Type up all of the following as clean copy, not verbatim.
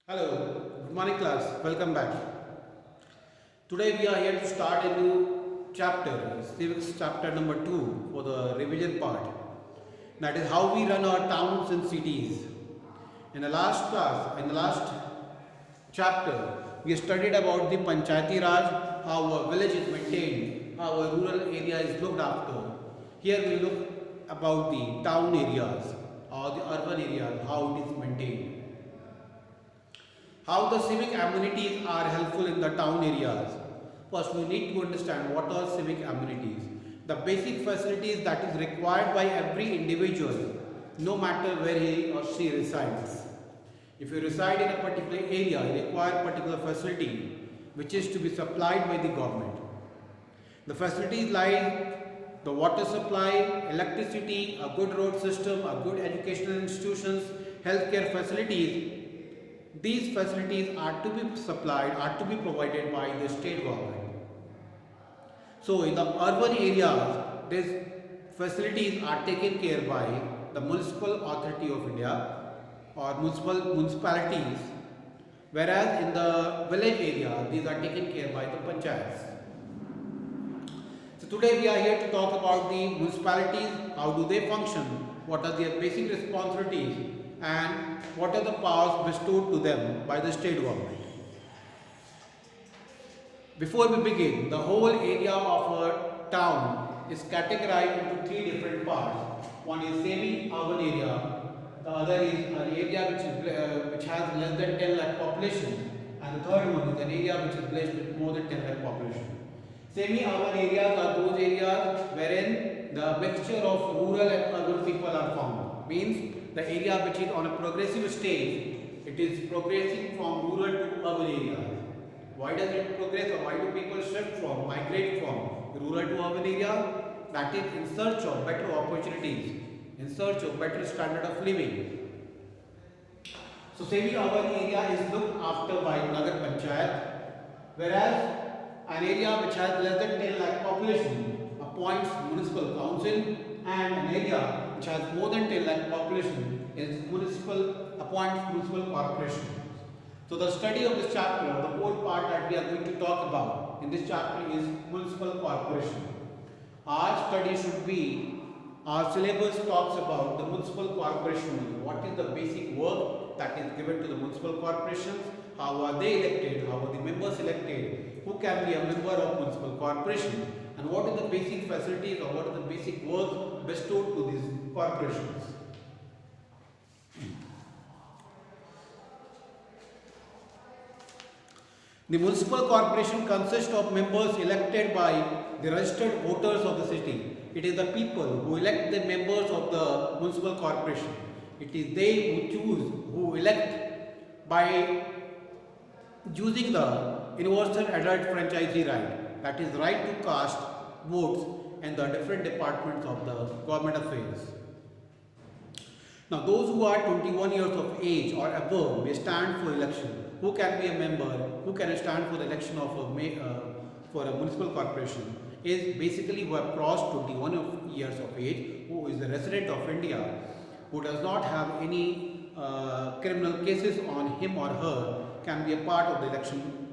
Hello, good morning class, welcome back. Today we are here to start a new chapter, civics chapter number 2 for the revision part. That is how we run our towns and cities. In the last class, in the last chapter, we studied about the Panchayati Raj, how a village is maintained, how a rural area is looked after. Here we look about the town areas or the urban areas, how it is maintained. How the civic amenities are helpful in the town areas. First, we need to understand what are civic amenities. The basic facilities that is required by every individual, no matter where he or she resides. If you reside in a particular area, you require particular facility which is to be supplied by the government. The facilities like the water supply, electricity, a good road system, a good educational institutions, healthcare facilities. These facilities are to be supplied, are to be provided by the state government. So in the urban areas, these facilities are taken care by the Municipal Authority of India or municipalities, whereas in the village area, these are taken care by the panchayats. So today we are here to talk about the municipalities, how do they function, what are their basic responsibilities, and what are the powers bestowed to them by the state government. Before we begin, the whole area of a town is categorized into three different parts. One is semi-urban area, the other is an area which has less than 10 lakh population, and the third one is an area which is blessed with more than 10 lakh population. Semi-urban areas are those areas wherein the mixture of rural and urban people are found. Means the area which is on a progressive stage, it is progressing from rural to urban areas. Why does it progress, or why do people migrate from rural to urban area? That is in search of better opportunities, in search of better standard of living. So semi-urban area is looked after by Nagar Panchayat, whereas an area which has less than 10 lakh population appoints municipal council, and an area which has more than 10 lakh population is appoints municipal corporation. So the study of this chapter, the whole part that we are going to talk about in this chapter is municipal corporation. Our study should be, our syllabus talks about the municipal corporation. What is the basic work that is given to the municipal corporations? How are they elected? How are the members elected? Who can be a member of municipal corporation? And what are the basic facilities or what are the basic work bestowed to these corporations? The municipal corporation consists of members elected by the registered voters of the city. It is the people who elect the members of the municipal corporation. It is they who elect by using the universal adult franchisee right, that is right to cast votes in the different departments of the government affairs. Now those who are 21 years of age or above may stand for election. Who can be a member, who can stand for the election of for a municipal corporation is basically who have crossed 21 years of age, who is a resident of India, who does not have any criminal cases on him or her, can be a part of the election.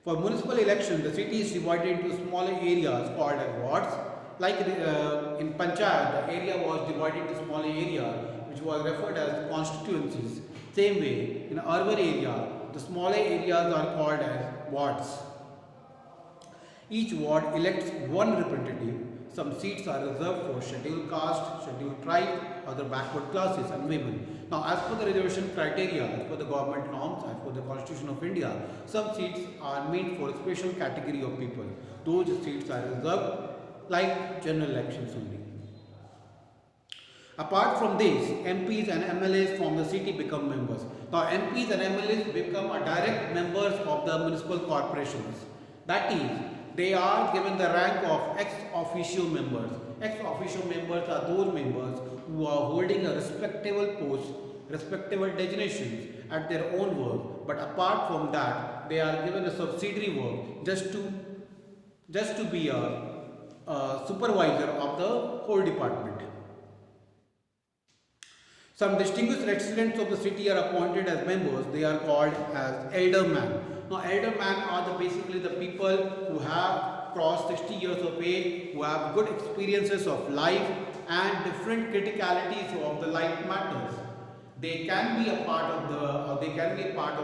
For municipal election, the city is divided into smaller areas called as wards. Like in Panchayat, the area was divided into smaller area which was referred as constituencies. Same way, in urban area, the smaller areas are called as wards. Each ward elects one representative. Some seats are reserved for scheduled caste, scheduled tribe, other backward classes and women. Now, as per the reservation criteria, as per the government norms, as per the Constitution of India, some seats are meant for a special category of people. Those seats are reserved like general elections only. Apart from this, MPs and MLAs from the city become members. Now, MPs and MLAs become a direct members of the municipal corporations. That is, they are given the rank of ex officio members. Ex officio members are those members who are holding a respectable post, respectable designations at their own work. But apart from that, they are given a subsidiary work just to be a supervisor of the whole department. Some distinguished residents of the city are appointed as members. They are called as eldermen. Now, eldermen are basically the people who have crossed 60 years of age, who have good experiences of life and different criticalities of the life matters. They can be a part of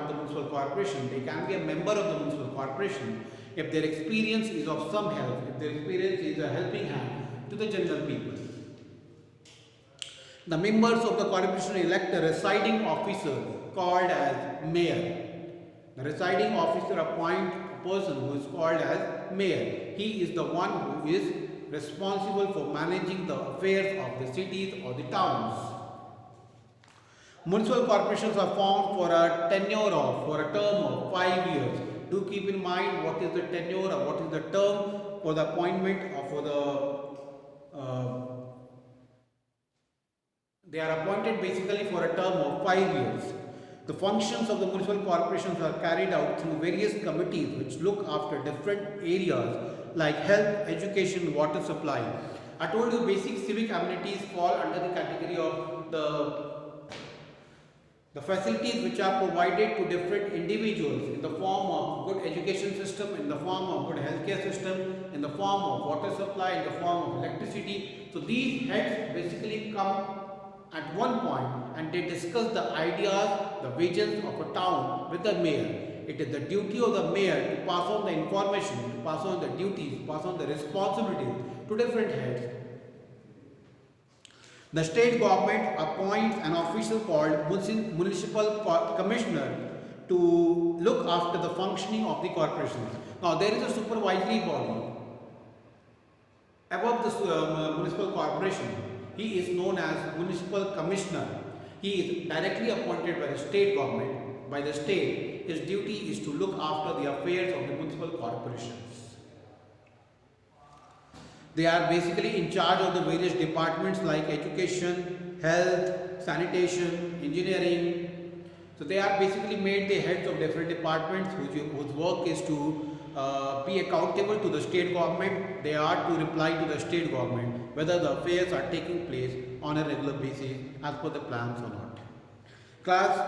the municipal corporation. They can be a member of the municipal corporation if their experience is of some help, if their experience is a helping hand to the general people. The members of the corporation elect a residing officer called as mayor. The residing officer appoints a person who is called as mayor. He is the one who is responsible for managing the affairs of the cities or the towns. Municipal corporations are formed for a term of 5 years. Do keep in mind what is the tenure or what is the term for the appointment or for the they are appointed basically for a term of 5 years. The functions of the municipal corporations are carried out through various committees which look after different areas like health, education, water supply. I told you basic civic amenities fall under the category of the facilities which are provided to different individuals in the form of good education system, in the form of good healthcare system, in the form of water supply, in the form of electricity. So these heads basically come at one point and they discuss the ideas, the visions of a town with the mayor. It is the duty of the mayor to pass on the information, to pass on the duties, pass on the responsibilities to different heads. The state government appoints an official called municipal commissioner to look after the functioning of the corporation. Now there is a supervisory body above the municipal corporation. He is known as municipal commissioner. He is directly appointed by the state government, by the state. His duty is to look after the affairs of the municipal corporations. They are basically in charge of the various departments like education, health, sanitation, engineering. So they are basically made the heads of different departments whose work is to be accountable to the state government. They are to reply to the state government whether the affairs are taking place on a regular basis as per the plans or not. Class,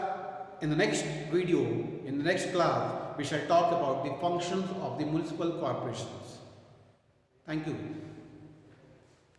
in the next video, in the next class, we shall talk about the functions of the municipal corporations. Thank you.